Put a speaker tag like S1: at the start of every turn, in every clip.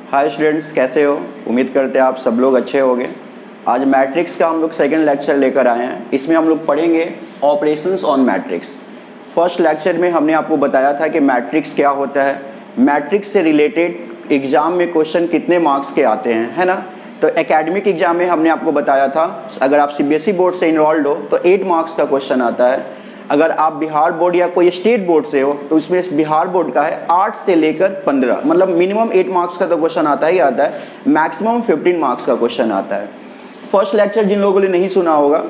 S1: Hi students, कैसे हो? उम्मीद करते हैं आप सब लोग अच्छे होंगे। आज मैट्रिक्स का हम लोग सेकंड लेक्चर लेकर आए हैं। इसमें हम लोग पढ़ेंगे operations on matrix. First lecture में हमने आपको बताया था कि मैट्रिक्स क्या होता है, मैट्रिक्स से रिलेटेड एग्जाम में क्वेश्चन कितने मार्क्स के आते हैं, है ना। तो एकेडमिक एग्जाम में हमने आपको बताया था अगर आप सीबीएसई बोर्ड से इनरोल्ड हो तो 8 मार्क्स का क्वेश्चन आता है। अगर आप बिहार बोर्ड या कोई स्टेट बोर्ड से हो तो उसमें बिहार बोर्ड का है 8 से लेकर 15, मतलब मिनिमम 8 मार्क्स का तो क्वेश्चन आता ही आता है, मैक्सिमम 15 मार्क्स का क्वेश्चन आता है। फर्स्ट लेक्चर जिन लोगों ने नहीं सुना होगा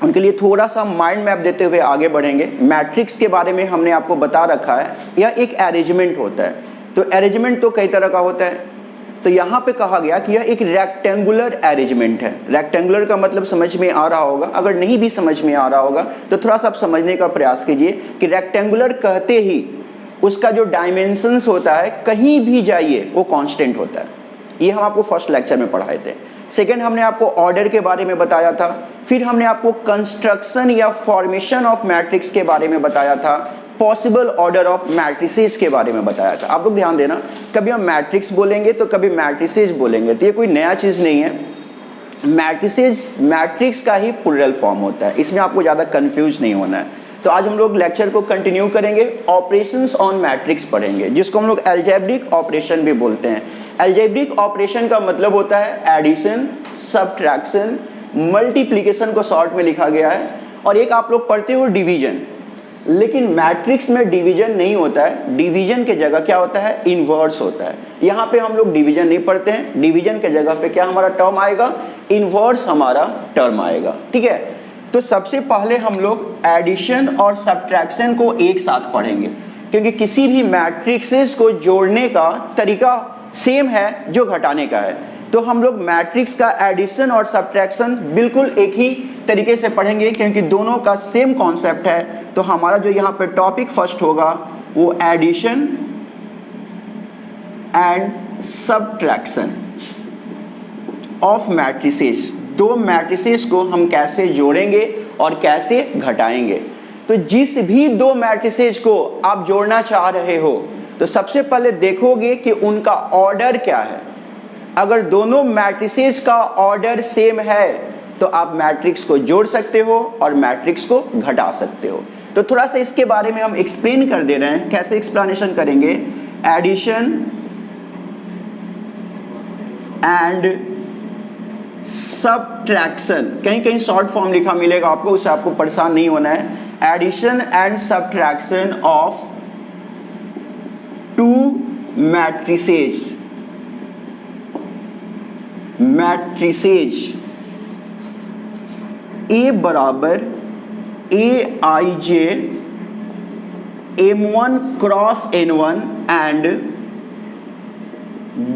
S1: उनके लिए थोड़ा सा माइंड मैप देते हुए आगे बढ़ेंगे। मैट्रिक्स के बारे में हमने आपको बता रखा है, यह एक अरेंजमेंट होता है। तो अरेंजमेंट तो कई तरह का होता है, तो यहाँ पे कहा गया कि यह एक रेक्टेंगुलर अरेंजमेंट है। रेक्टेंगुलर का मतलब समझ में आ रहा होगा, अगर नहीं भी समझ में आ रहा होगा तो थोड़ा सा आप समझने का प्रयास कीजिए कि रेक्टेंगुलर कहते ही उसका जो डायमेंशंस होता है कहीं भी जाइए वो कांस्टेंट होता है। ये हम आपको फर्स्ट लेक्चर में पढ़ाए थे। सेकेंड, हमने आपको ऑर्डर के बारे में बताया था। फिर हमने आपको कंस्ट्रक्शन या फॉर्मेशन ऑफ मैट्रिक्स के बारे में बताया था। पॉसिबल ऑर्डर ऑफ मैट्रिसेस के बारे में बताया था। आप लोग ध्यान देना, कभी हम मैट्रिक्स बोलेंगे तो कभी मैट्रिसेस बोलेंगे, तो ये कोई नया चीज़ नहीं है। मैट्रिसेस मैट्रिक्स का ही प्लूरल फॉर्म होता है, इसमें आपको ज़्यादा कंफ्यूज नहीं होना है। तो आज हम लोग लेक्चर को कंटिन्यू करेंगे, ऑपरेशंस ऑन मैट्रिक्स पढ़ेंगे, जिसको हम लोग अलजेब्रिक ऑपरेशन भी बोलते हैं। अलजेब्रिक ऑपरेशन का मतलब होता है एडिशन, सब्ट्रैक्शन, मल्टीप्लिकेशन को शॉर्ट में लिखा गया है। और एक आप लोग पढ़ते हो डिवीजन, लेकिन मैट्रिक्स में डिवीजन नहीं होता है। डिवीजन के जगह क्या होता है? इनवर्स होता है। यहाँ पे हम लोग डिवीजन नहीं पढ़ते हैं, डिवीजन के जगह पे क्या हमारा टर्म आएगा? इनवर्स हमारा टर्म आएगा, ठीक है। तो सबसे पहले हम लोग एडिशन और सब्ट्रैक्शन को एक साथ पढ़ेंगे, क्योंकि किसी भी मैट्रिक्सेस को जोड़ने का तरीका सेम है जो घटाने का है। तो हम लोग मैट्रिक्स का एडिशन और सब्ट्रैक्शन बिल्कुल एक ही तरीके से पढ़ेंगे, क्योंकि दोनों का सेम कॉन्सेप्ट है। तो हमारा जो यहाँ पे टॉपिक फर्स्ट होगा वो addition and subtraction of matrices. दो मैट्रिसेस को हम कैसे जोड़ेंगे और कैसे घटाएंगे। तो जिस भी दो मैट्रिसेस को आप जोड़ना चाह रहे हो तो सबसे पहले देखोगे कि उनका ऑर्डर क्या है। अगर दोनों मैट्रिसेस का ऑर्डर सेम है तो आप मैट्रिक्स को जोड़ सकते हो और मैट्रिक्स को घटा सकते हो। तो थोड़ा सा इसके बारे में हम एक्सप्लेन कर दे रहे हैं। कैसे एक्सप्लेनेशन करेंगे? एडिशन एंड सब्ट्रैक्शन, कहीं कहीं शॉर्ट फॉर्म लिखा मिलेगा आपको, उससे आपको परेशान नहीं होना है। Addition and subtraction of two matrices A बराबर A I J M1 cross N1 and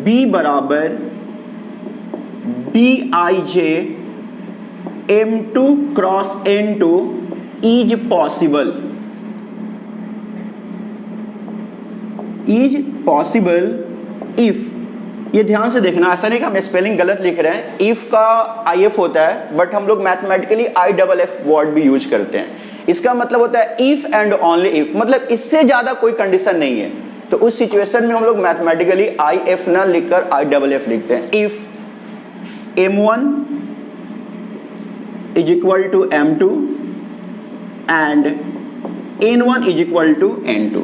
S1: B बराबर B I J M2 cross N2 is possible. Is possible if, ये ध्यान से देखना, ऐसा नहीं कि हम स्पेलिंग गलत लिख रहे हैं। इफ का IF होता है, बट हम लोग मैथमेटिकली IFF वर्ड भी यूज करते हैं। इसका मतलब होता है इफ एंड ओनली इफ, मतलब इससे ज्यादा कोई कंडीशन नहीं है। तो उस सिचुएशन में हम लोग मैथमेटिकली IF ना लिखकर IFF लिखते हैं। If M1 is equal to M2 and N1 is equal to N2।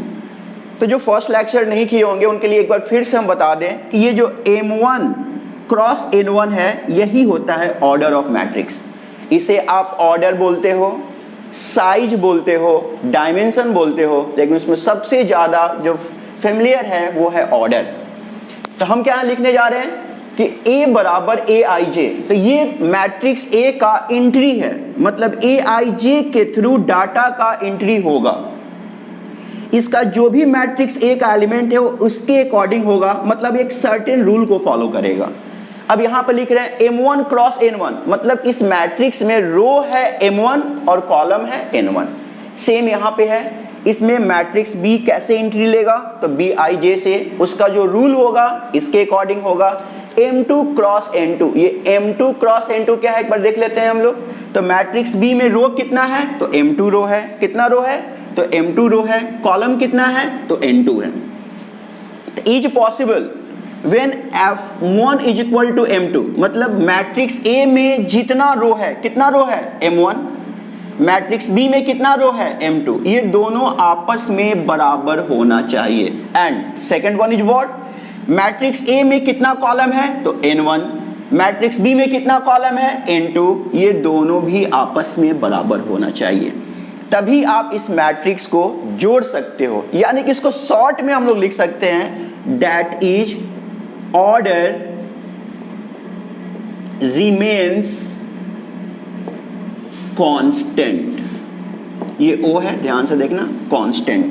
S1: तो जो फर्स्ट लेक्चर नहीं किए होंगे उनके लिए एक बार फिर से हम बता दें कि ये जो M1 क्रॉस N1 है यही होता है ऑर्डर ऑफ मैट्रिक्स। इसे आप ऑर्डर बोलते हो, साइज बोलते हो, डायमेंशन बोलते हो, लेकिन उसमें सबसे ज्यादा जो फेमिलियर है वो है ऑर्डर। तो हम क्या लिखने जा रहे हैं कि A बराबर AIJ, तो ये मैट्रिक्स A का एंट्री है, मतलब AIJ के थ्रू डाटा का एंट्री होगा। इसका जो भी मैट्रिक्स A का एलिमेंट है वो उसके अकॉर्डिंग होगा, मतलब एक सर्टेन रूल को फॉलो करेगा। अब यहां पर लिख रहे हैं M1 क्रॉस N1, मतलब इस मैट्रिक्स में रो है M1 और कॉलम है N1। सेम यहां पे है, इसमें मैट्रिक्स B कैसे एंट्री लेगा? तो BIJ से उसका जो रूल होगा इसके अकॉर्डिंग होगा। M2 क्रॉस N2, ये M2 क्रॉस N2 क्या है एक बार देख लेते हैं हम लोग। तो मैट्रिक्स B में रो कितना है? तो M2 रो है। कितना रो है? तो M2 रो है। कॉलम कितना है? तो N2 है। Is possible when F1 is equal to M2, मतलब मैट्रिक्स A में जितना रो है, कितना रो है M1, मैट्रिक्स B में कितना रो है M2, ये दोनों आपस में बराबर होना चाहिए। And second one is what, matrix A में कितना कॉलम है तो N1, मैट्रिक्स B में कितना कॉलम है N2, ये दोनों भी आपस में बराबर होना चाहिए, तभी आप इस मैट्रिक्स को जोड़ सकते हो। यानी कि इसको शॉर्ट में हम लोग लिख सकते हैं that is order remains constant, ये O है, ध्यान से देखना, constant,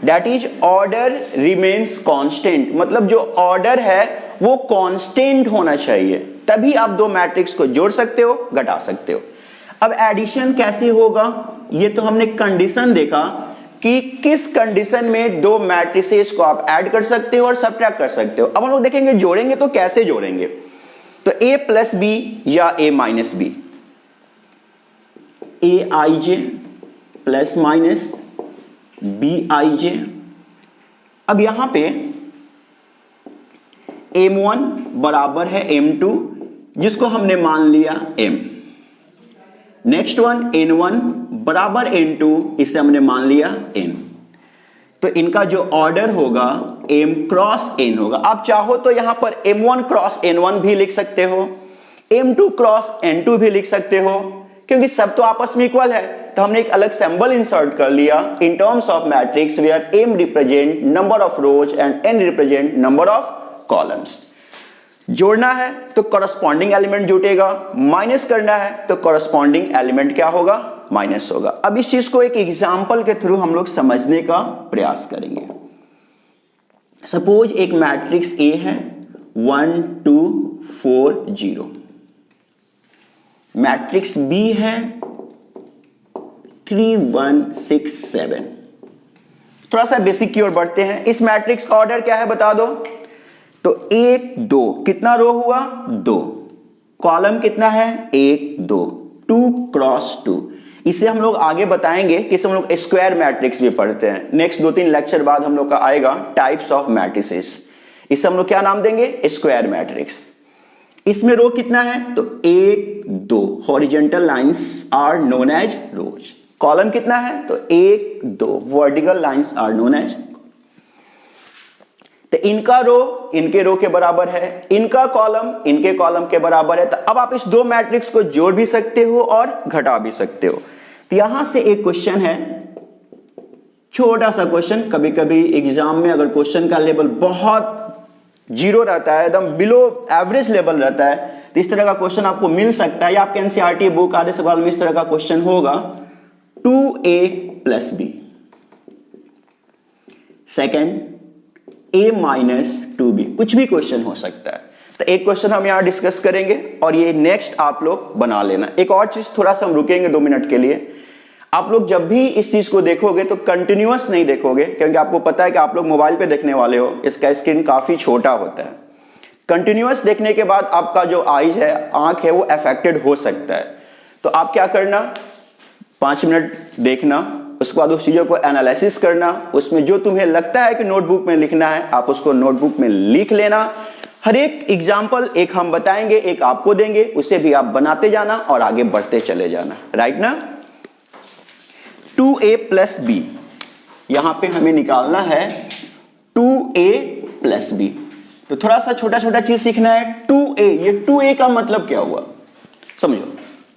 S1: that is order remains constant, मतलब जो ऑर्डर है वो कांस्टेंट होना चाहिए, तभी आप दो मैट्रिक्स को जोड़ सकते हो, घटा सकते हो। अब एडिशन कैसे होगा, ये तो हमने कंडीशन देखा कि किस कंडीशन में दो मैट्रिसेस को आप ऐड कर सकते हो और सब्ट्रैक्ट कर सकते हो। अब हम लोग देखेंगे जोड़ेंगे तो कैसे जोड़ेंगे, तो A प्लस बी या A minus B, A I J plus minus B I J. अब यहां पे M1 बराबर है M2, जिसको हमने मान लिया M। नेक्स्ट वन N1 बराबर N2, इसे हमने मान लिया N। तो इनका जो ऑर्डर होगा M क्रॉस N होगा। आप चाहो तो यहां पर M1 क्रॉस N1 भी लिख सकते हो, M2 क्रॉस N2 भी लिख सकते हो, क्योंकि सब तो आपस में इक्वल है। तो हमने एक अलग सिंबल इंसर्ट कर लिया in terms of matrix where M represent number of rows and N represent number of columns. जोड़ना है तो कॉरस्पॉन्डिंग एलिमेंट जुटेगा, माइनस करना है तो कॉरस्पॉन्डिंग एलिमेंट क्या होगा, माइनस होगा। अब इस चीज को एक एग्जांपल के थ्रू हम लोग समझने का प्रयास करेंगे। सपोज एक मैट्रिक्स A है 1 2 4 0, मैट्रिक्स B है 3 1 6 7। थोड़ा सा बेसिक की ओर बढ़ते हैं। इस मैट्रिक्स का ऑर्डर क्या है बता दो, तो 1 2, कितना रो हुआ 2, कॉलम कितना है 1 2, 2 क्रॉस 2। इसे हम लोग आगे बताएंगे कि इसे हम लोग स्क्वायर मैट्रिक्स भी पढ़ते हैं। नेक्स्ट 2-3 लेक्चर बाद हम लोग का आएगा टाइप्स ऑफ मैट्रिसेस, इसे हम लोग क्या नाम देंगे, स्क्वायर मैट्रिक्स। इसमें रो कितना है तो 1 2, horizontal lines are known as rows. Column कितना है तो 1 2, vertical lines are known as. तो इनका रो इनके रो के बराबर है, इनका कॉलम इनके कॉलम के बराबर है। तो अब आप इस दो मैट्रिक्स को जोड़ भी सकते हो और घटा भी सकते हो। तो यहां से एक क्वेश्चन है, छोटा सा क्वेश्चन, कभी कभी एग्जाम में अगर क्वेश्चन का लेवल बहुत जीरो रहता है, एकदम बिलो एवरेज लेवल रहता है, तो इस तरह का क्वेश्चन आपको मिल सकता है, या आपके एनसीईआरटी बुक आधे सवाल में इस तरह का क्वेश्चन होगा 2a plus B. Second a minus 2b, कुछ भी क्वेश्चन हो सकता है। तो एक क्वेश्चन हम यहां डिस्कस करेंगे और ये नेक्स्ट आप लोग बना लेना। एक और चीज, थोड़ा सा हम रुकेंगे 2 मिनट के लिए। आप लोग जब भी इस चीज को देखोगे तो कंटिन्यूअस नहीं देखोगे, क्योंकि आपको पता है कि आप लोग मोबाइल पे देखने वाले हो, इसका स्क्रीन काफी छोटा होता है। कंटिन्यूअस देखने के बाद आपका जो आईज है, आंख है, वो अफेक्टेड हो सकता है। तो आप क्या करना, 5 मिनट देखना, उसके बाद उस चीजों को एनालिसिस करना, उसमें जो तुम्हें लगता है कि नोटबुक में लिखना है आप उसको नोटबुक में लिख लेना। हर एक एग्जाम्पल एक हम बताएंगे, एक आपको देंगे, उसे भी आप बनाते जाना और आगे बढ़ते चले जाना, राइट ना। 2a प्लस बी, यहां पे हमें निकालना है 2a प्लस बी। तो थोड़ा सा छोटा छोटा चीज सीखना है। 2a, ये 2a का मतलब क्या हुआ समझो।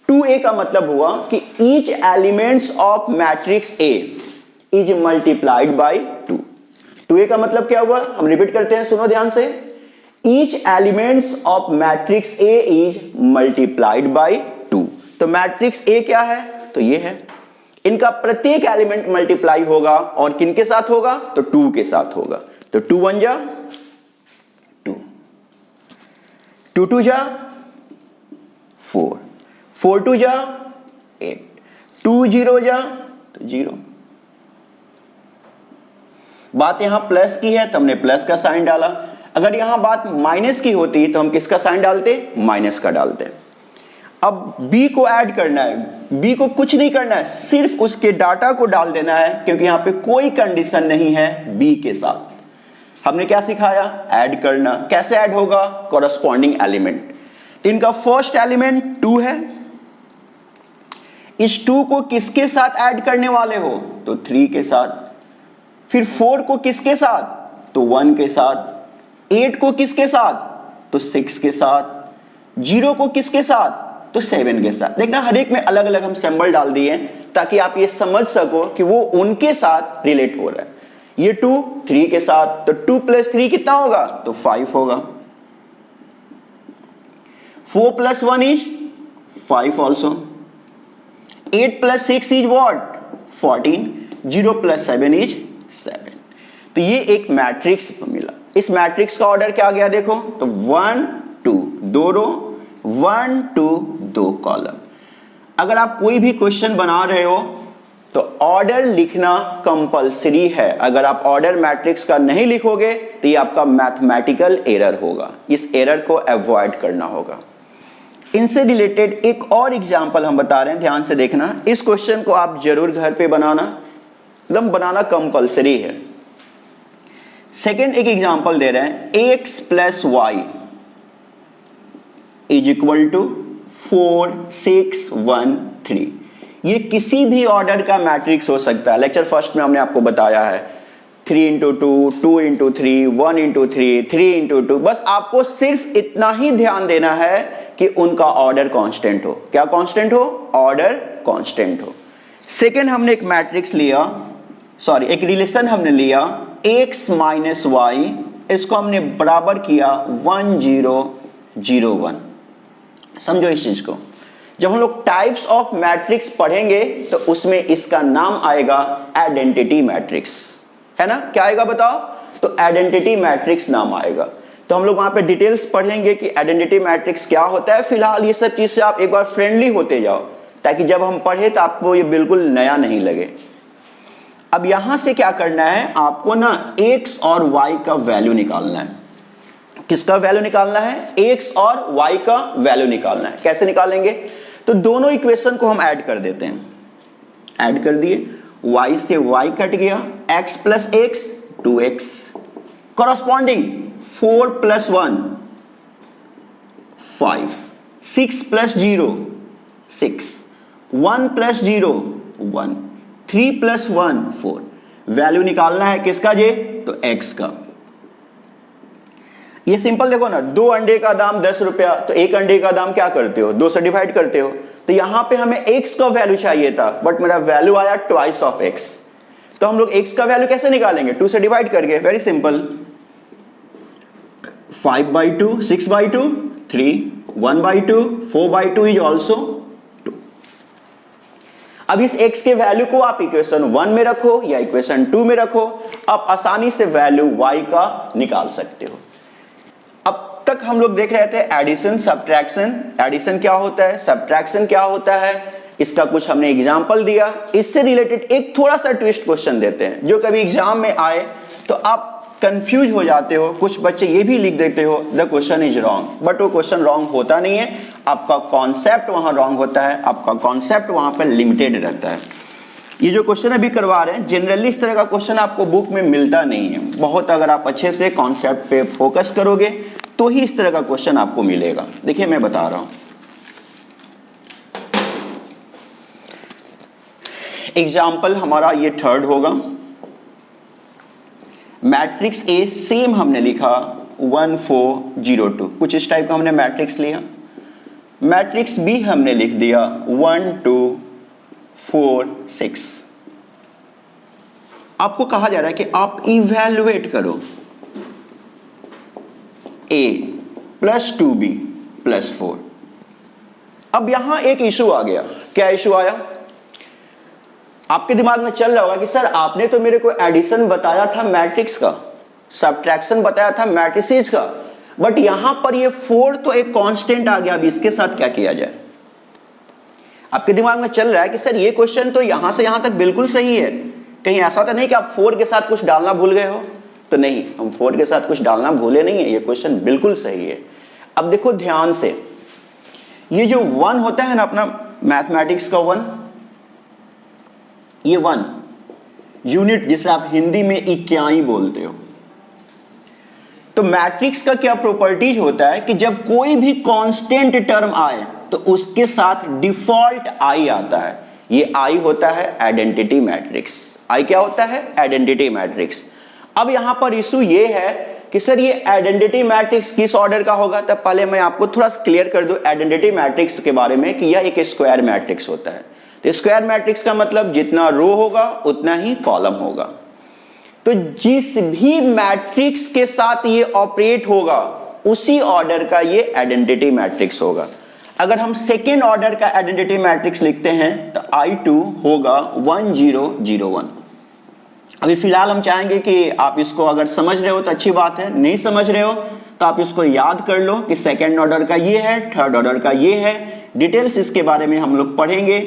S1: 2a का मतलब हुआ कि each elements of matrix A is multiplied by 2। 2a का मतलब क्या हुआ, हम रिपीट करते हैं, सुनो ध्यान से। Each elements of matrix A is multiplied by 2। तो मैट्रिक्स A क्या है, तो ये है, इनका प्रत्येक एलिमेंट मल्टीप्लाई होगा और किनके साथ होगा, तो 2 के साथ होगा। तो 2 1 जा 2, 2 2 जा 4, 4 2 जा 8, 2 0 जा तो 0। बात यहां प्लस की है तो हमने प्लस का साइन डाला। अगर यहां बात माइनस की होती तो हम किसका साइन डालते, माइनस का डालते। अब b को ऐड करना है, b को कुछ नहीं करना है, सिर्फ उसके डाटा को डाल देना है, क्योंकि यहां पे कोई कंडीशन नहीं है b के साथ। हमने क्या सिखाया? ऐड करना। कैसे ऐड होगा? Corresponding element. इनका फर्स्ट एलिमेंट 2 है, इस 2 को किसके साथ ऐड करने वाले हो? तो 3 के साथ। फिर 4 को किसके साथ? तो 1 के साथ। 8 को किसके साथ? तो 6 के साथ। 0 को किसके साथ? तो 7 के साथ। देखना हर एक में अलग अलग हम सिंबल डाल दिए ताकि आप ये समझ सको कि वो उनके साथ रिलेट हो रहा है। ये 2 3 के साथ, तो 2 + 3 कितना होगा? तो 5 होगा। 4 + 1 is 5 also. 8 + 6 is what? 14। 0 + 7 is 7। तो ये एक मैट्रिक्स मिला। इस मैट्रिक्स का ऑर्डर क्या गया देखो, तो 1 2 2 रो, 1 2 2 कॉलम। अगर आप कोई भी क्वेश्चन बना रहे हो तो ऑर्डर लिखना कंपलसरी है। अगर आप ऑर्डर मैट्रिक्स का नहीं लिखोगे तो ये आपका मैथमेटिकल एरर होगा। इस एरर को अवॉइड करना होगा। इनसे रिलेटेड एक और एग्जांपल हम बता रहे हैं, ध्यान से देखना। इस क्वेश्चन को आप जरूर घर पे बनाना, एकदम बनाना कंपलसरी है। सेकेंड एक एग्जांपल दे रहे हैं, x + y = 4 6 1 3। ये किसी भी ऑर्डर का मैट्रिक्स हो सकता है। लेक्चर फर्स्ट में हमने आपको बताया है 3 × 2 2 × 3 1 × 3 3 × 2। बस आपको सिर्फ इतना ही ध्यान देना है कि उनका ऑर्डर कांस्टेंट हो। क्या कांस्टेंट हो? ऑर्डर कांस्टेंट हो। सेकेंड हमने एक मैट्रिक्स लिया, सॉरी एक रिलेशन हमने लिया, x - y, इसको हमने बराबर किया 1 0 0 1। समझो इस चीज को। जब हम लोग टाइप्स ऑफ मैट्रिक्स पढ़ेंगे तो उसमें इसका नाम आएगा आइडेंटिटी मैट्रिक्स, है ना? क्या आएगा बताओ? तो आइडेंटिटी मैट्रिक्स नाम आएगा। तो हम लोग वहां पे डिटेल्स पढ़ेंगे कि आइडेंटिटी मैट्रिक्स क्या होता है। फिलहाल ये सब चीज से आप एक बार फ्रेंडली होते जाओ ताकि जब हम पढ़े तो आपको ये बिल्कुल नया नहीं लगे। अब यहां से क्या करना है, आपको ना x और y का वैल्यू निकालना है। किसका वैल्यू निकालना है? x और y का वैल्यू निकालना है। कैसे निकालेंगे? तो दोनों इक्वेशन को हम ऐड कर देते हैं। ऐड कर दिए, y से y कट गया, x + x 2x। Corresponding 4 + 1 5, 6 + 0 6, 1 + 0 1, 3 + 1 4। Value निकालना है किसका जे? तो x का। ये सिंपल देखो ना, 2 अंडे का दाम 10 रुपया, तो एक अंडे का दाम क्या करते हो? 2 से डिवाइड करते हो। तो यहां पे हमें x का वैल्यू चाहिए था, बट मेरा वैल्यू आया ट्वाइस ऑफ x। तो हम लोग x का वैल्यू कैसे निकालेंगे? 2 से डिवाइड करके। Very simple, 5/2 6/2 3, 1/2 4/2 is also 2। अब इस x के वैल्यू को आप इक्वेशन 1 में रखो या इक्वेशन 2 में रखो, आप आसानी से वैल्यू y का निकाल सकते हो। अब तक हम लोग देख रहे थे एडिशन सब्ट्रैक्शन। एडिशन क्या होता है, सब्ट्रैक्शन क्या होता है, इसका कुछ हमने एग्जांपल दिया। इससे रिलेटेड एक थोड़ा सा ट्विस्ट क्वेश्चन देते हैं जो कभी एग्जाम में आए तो आप कंफ्यूज हो जाते हो। कुछ बच्चे ये भी लिख देते हो the question is wrong, but वो क्वेश्चन रॉन्ग होता नहीं है। आपका कॉन्सेप्ट वहां रॉन्ग होता है, आपका कॉन्सेप्ट वहां पर लिमिटेड रहता है। ये जो क्वेश्चन अभी करवा रहे हैं, जनरली इस तरह का क्वेश्चन आपको बुक में मिलता नहीं है बहुत। अगर आप अच्छे से कॉन्सेप्ट पे फोकस करोगे तो ही इस तरह का क्वेश्चन आपको मिलेगा। देखिए मैं बता रहा हूं, एग्जाम्पल हमारा ये थर्ड होगा। मैट्रिक्स ए सेम हमने लिखा 1 4 0 2, कुछ इस टाइप का हमने मैट्रिक्स लिया। मैट्रिक्स बी हमने लिख दिया 1 2 4 6। आपको कहा जा रहा है कि आप इवैल्यूएट करो a + 2b + 4। अब यहां एक इशू आ गया। क्या इशू आया? आपके दिमाग में चल रहा होगा कि सर आपने तो मेरे को एडिशन बताया था मैट्रिक्स का, सब्ट्रैक्शन बताया था मैट्रिसेस का, बट यहां पर ये 4 तो एक कांस्टेंट आ गया। अब इसके साथ क्या किया जाए? आपके दिमाग में चल रहा है कि सर ये क्वेश्चन तो यहां से यहां तक बिल्कुल सही है, कहीं ऐसा तो नहीं कि आप 4 के साथ कुछ डालना भूल गए हो? तो नहीं, हम 4 के साथ कुछ डालना भूले नहीं है, ये क्वेश्चन बिल्कुल सही है। अब देखो ध्यान से, ये जो 1 होता है ना अपना मैथमेटिक्स का 1, ये 1 यूनिट जिसे आप हिंदी में इक्याई बोलते हो, तो मैट्रिक्स का क्या प्रॉपर्टीज होता है कि जब कोई भी कांस्टेंट टर्म आए तो उसके साथ डिफॉल्ट आई आता है। ये आई होता है आइडेंटिटी मैट्रिक्स। आई क्या होता है? Identity matrix. अब यहां पर इशू ये है कि सर ये आइडेंटिटी मैट्रिक्स किस ऑर्डर का होगा? तब पहले मैं आपको थोड़ा क्लियर कर दूं आइडेंटिटी मैट्रिक्स के बारे में कि यह एक स्क्वायर मैट्रिक्स होता है। तो स्क्वायर मैट्रिक्स का मतलब जितना रो होगा उतना ही कॉलम होगा। तो जिस भी मैट्रिक्स के साथ ये ऑपरेट होगा उसी ऑर्डर का ये आइडेंटिटी मैट्रिक्स होगा। अगर हम सेकेंड ऑर्डर का आइडेंटिटी मैट्रिक्स लिखते हैं तो I2 होगा 1 0 0 1। अभी फिलहाल हम चाहेंगे कि आप इसको अगर समझ रहे हो तो अच्छी बात है, नहीं समझ रहे हो तो आप इसको याद कर लो कि सेकेंड ऑर्डर का ये है, थर्ड ऑर्डर का ये है। डिटेल्स इसके बारे में हम लोग पढ़ेंगे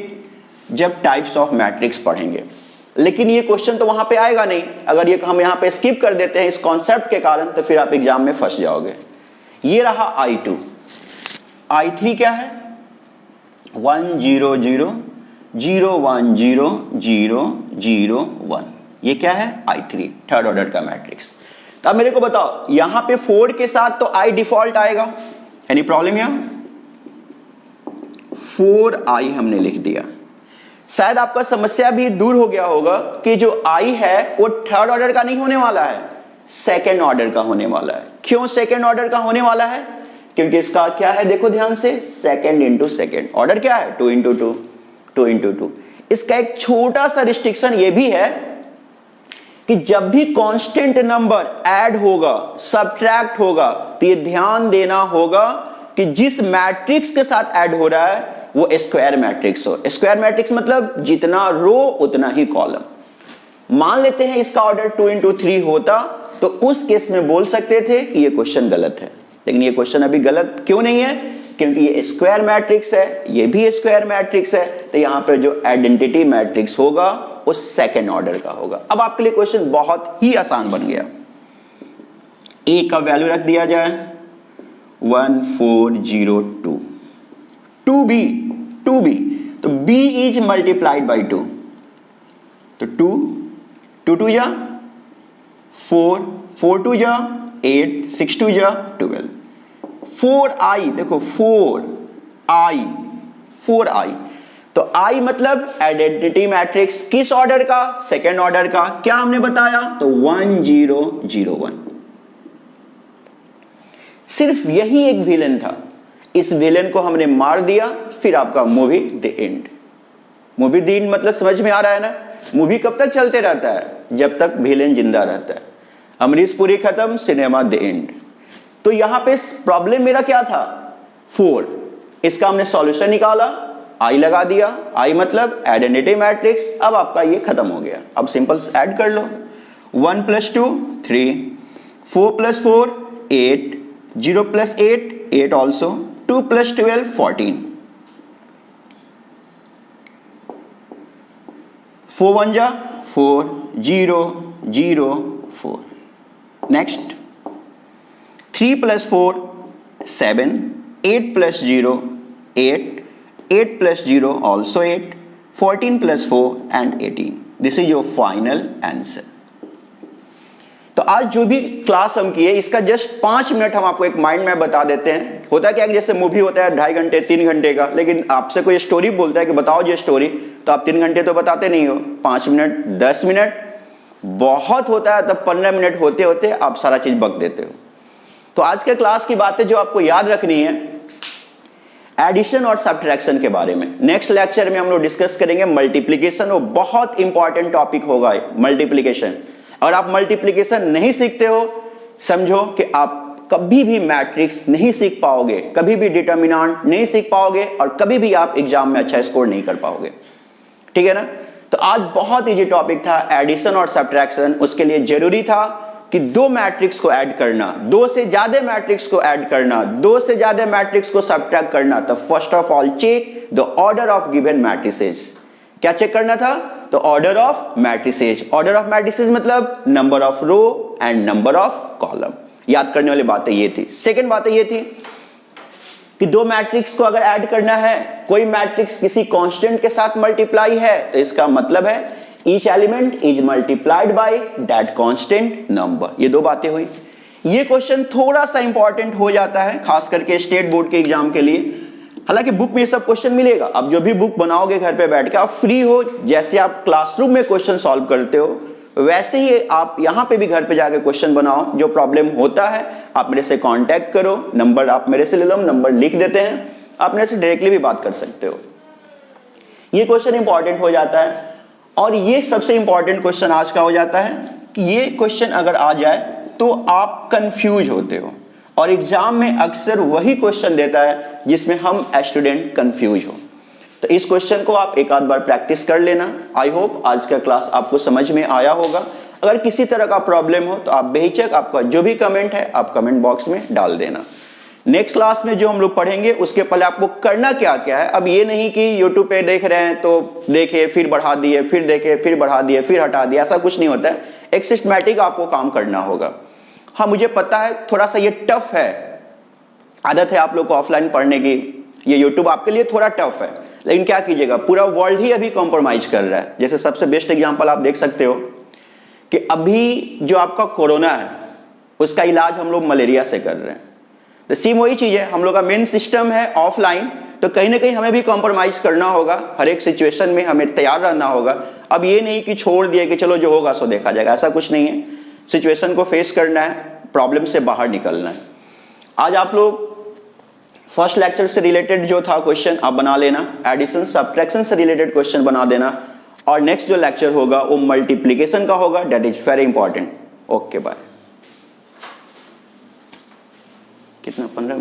S1: जब टाइप्स ऑफ मैट्रिक्स पढ़ेंगे, लेकिन ये क्वेश्चन तो वहां पे आएगा नहीं। अगर ये हम यहां पे स्किप कर देते हैं इस कॉन्सेप्ट के कारण तो फिर आप एग्जाम में फंस जाओगे। ये रहा I2। I3 क्या है? 1 0 0 0 1 0 0 0 1। ये क्या है? I3, थर्ड ऑर्डर का मैट्रिक्स। तो अब मेरे को बताओ यहां पे 4 के साथ तो I डिफॉल्ट आएगा। Any problem? यहां 4I हमने लिख दिया। शायद आपका समस्या भी दूर हो गया होगा कि जो I है वो थर्ड ऑर्डर का नहीं होने वाला है, सेकेंड ऑर्डर का होने वाला है। क्यों सेकेंड ऑर्डर का होने वाला है? क्योंकि इसका क्या है देखो ध्यान से, सेकेंड इंटू सेकेंड। ऑर्डर क्या है? 2 इंटू 2, 2 इंटू 2। इसका एक छोटा सा रिस्ट्रिक्शन ये भी है कि जब भी कांस्टेंट नंबर ऐड होगा, सब्ट्रैक्ट होगा, तो ये ध्यान देना होगा कि जिस मैट्रिक्स के साथ ऐड हो रहा है वो स्क्वायर मैट्रिक्स हो। स्क्वायर मैट्रिक्स मतलब जितना रो उतना ही कॉलम। मान लेते हैं इसका ऑर्डर 2 इंटू 3 होता तो उस केस में बोल सकते थे कि ये क्वेश्चन गलत है, लेकिन ये क्वेश्चन अभी गलत क्यों नहीं है? क्योंकि ये स्क्वायर मैट्रिक्स है, ये भी स्क्वायर मैट्रिक्स है, तो यहां पर जो आइडेंटिटी मैट्रिक्स होगा वो सेकेंड ऑर्डर का होगा। अब आपके लिए क्वेश्चन बहुत ही आसान बन गया। ए का वैल्यू रख दिया जाए 1 4 0 2। 2b तो b इज मल्टीप्लाइड बाई 2, तो 2 2 जा 4, 4 2 जा 8, 6 2 जा 12। 4i देखो 4i तो I मतलब आइडेंटिटी मैट्रिक्स किस ऑर्डर का? सेकेंड ऑर्डर का। क्या हमने बताया? तो 1 0 0 1। सिर्फ यही एक विलेन था, इस विलेन को हमने मार दिया, फिर आपका movie the end. Movie the end मतलब समझ में आ रहा है ना? मूवी कब तक चलते रहता है? जब तक विलेन जिंदा रहता है। अमरीश पुरी खत्म, सिनेमा द एंड। तो यहां पे प्रॉब्लम मेरा क्या था? 4। इसका हमने सॉल्यूशन निकाला, I लगा दिया। I मतलब आइडेंटिटी मैट्रिक्स। अब आपका ये खत्म हो गया। अब सिंपल ऐड कर लो, 1 + 2 3, 4 + 4 8, 0 + 8 8 ऑल्सो, 2 + 12 14, 4 1 जा 4 0 0 4। Next 3 + 4 7, 8 + 0 8, 8 + 0 also 8, 14 + 4 and 18. This is your final answer. तो आज जो भी क्लास हम किए इसका जस्ट 5 मिनट हम आपको एक माइंड मैप बता देते हैं। होता क्या है, जैसे मूवी होता है 2.5 घंटे 3 घंटे का, लेकिन आपसे कोई स्टोरी बोलता है कि बताओ ये स्टोरी, तो आप 3 घंटे तो बताते नहीं हो, 5 मिनट 10 मिनट बहुत होता है, तब 15 मिनट होते होते आप सारा चीज बक देते हो। तो आज के क्लास की बातें जो आपको याद रखनी है, एडिशन और सब्ट्रैक्शन के बारे में। नेक्स्ट लेक्चर में हम लोग डिस्कस करेंगे मल्टीप्लिकेशन, वो बहुत इंपॉर्टेंट टॉपिक होगा मल्टीप्लिकेशन। अगर आप मल्टीप्लिकेशन नहीं सीखते हो, समझो कि आप कभी भी मैट्रिक्स नहीं सीख पाओगे, कभी भी डिटर्मिनेंट नहीं सीख पाओगे, और कभी भी आप एग्जाम में अच्छा स्कोर नहीं कर पाओगे। ठीक है ना? तो आज बहुत इजी टॉपिक था एडिशन और सब्ट्रैक्शन। उसके लिए जरूरी था कि 2 मैट्रिक्स को ऐड करना, 2 से ज्यादा मैट्रिक्स को ऐड करना, 2 से ज्यादा मैट्रिक्स को सब्ट्रैक्ट करना। तो first of all check the order of given matrices. क्या चेक करना था? तो order of matrices. Order of matrices मतलब number of row and number of column. याद करने वाली बातें ये थी। सेकेंड बातें ये थी कि 2 मैट्रिक्स को अगर ऐड करना है, कोई मैट्रिक्स किसी कांस्टेंट के साथ मल्टीप्लाई है, तो इसका मतलब है each element is multiplied by that constant number. ये 2 बातें हुई। ये क्वेश्चन थोड़ा सा इंपॉर्टेंट हो जाता है खास करके स्टेट बोर्ड के एग्जाम के लिए। हालांकि बुक में ये सब क्वेश्चन मिलेगा, अब जो भी बुक बनाओगे घर पे बैठ के आप फ्री हो, जैसे आप क्लासरूम में क्वेश्चन सॉल्व करते हो वैसे ही आप यहाँ पे भी घर पे जाके क्वेश्चन बनाओ। जो प्रॉब्लम होता है आप मेरे से कांटेक्ट करो, नंबर आप मेरे से ले लो, नंबर लिख देते हैं, आप मेरे से डायरेक्टली भी बात कर सकते हो। ये क्वेश्चन इंपॉर्टेंट हो जाता है। और ये सबसे इंपॉर्टेंट क्वेश्चन आज का हो जाता है कि ये क्वेश्चन अगर आ जाए तो आप कंफ्यूज होते हो, और एग्जाम में अक्सर वही क्वेश्चन देता है जिसमें हम स्टूडेंट कंफ्यूज हो। तो इस क्वेश्चन को आप एक आध बार प्रैक्टिस कर लेना। आई होप आज का क्लास आपको समझ में आया होगा। अगर किसी तरह का प्रॉब्लम हो तो आप बेहिचक आपका जो भी कमेंट है आप कमेंट बॉक्स में डाल देना। नेक्स्ट क्लास में जो हम लोग पढ़ेंगे उसके पहले आपको करना क्या क्या है। अब ये नहीं कि यूट्यूब पे देख रहे हैं तो देखे फिर बढ़ा दिए, फिर देखे फिर बढ़ा दिए, फिर हटा दिया, ऐसा कुछ नहीं होता है। एक सिस्टमैटिक आपको काम करना होगा। हाँ मुझे पता है थोड़ा सा ये टफ है, आदत है आप लोग को ऑफलाइन पढ़ने की, ये यूट्यूब आपके लिए थोड़ा टफ है, लेकिन क्या कीजिएगा, पूरा वर्ल्ड ही अभी कॉम्प्रोमाइज कर रहा है। जैसे सबसे बेस्ट एग्जांपल आप देख सकते हो कि अभी जो आपका कोरोना है उसका इलाज हम लोग मलेरिया से कर रहे हैं। तो सेम वही चीज है, हम लोग का मेन सिस्टम है ऑफलाइन, तो कहीं ना कहीं हमें भी कॉम्प्रोमाइज करना होगा, हर एक सिचुएशन में हमें तैयार रहना होगा। अब ये नहीं कि छोड़ दिए कि चलो जो होगा सो देखा जाएगा, ऐसा कुछ नहीं है। सिचुएशन को फेस करना है, प्रॉब्लम से बाहर निकलना है। आज आप लोग फर्स्ट लेक्चर से रिलेटेड जो था क्वेश्चन आप बना लेना, एडिशन सब्ट्रैक्शन से रिलेटेड क्वेश्चन बना देना, और नेक्स्ट जो लेक्चर होगा वो मल्टीप्लिकेशन का होगा, that is very important. Okay bye. कितना 15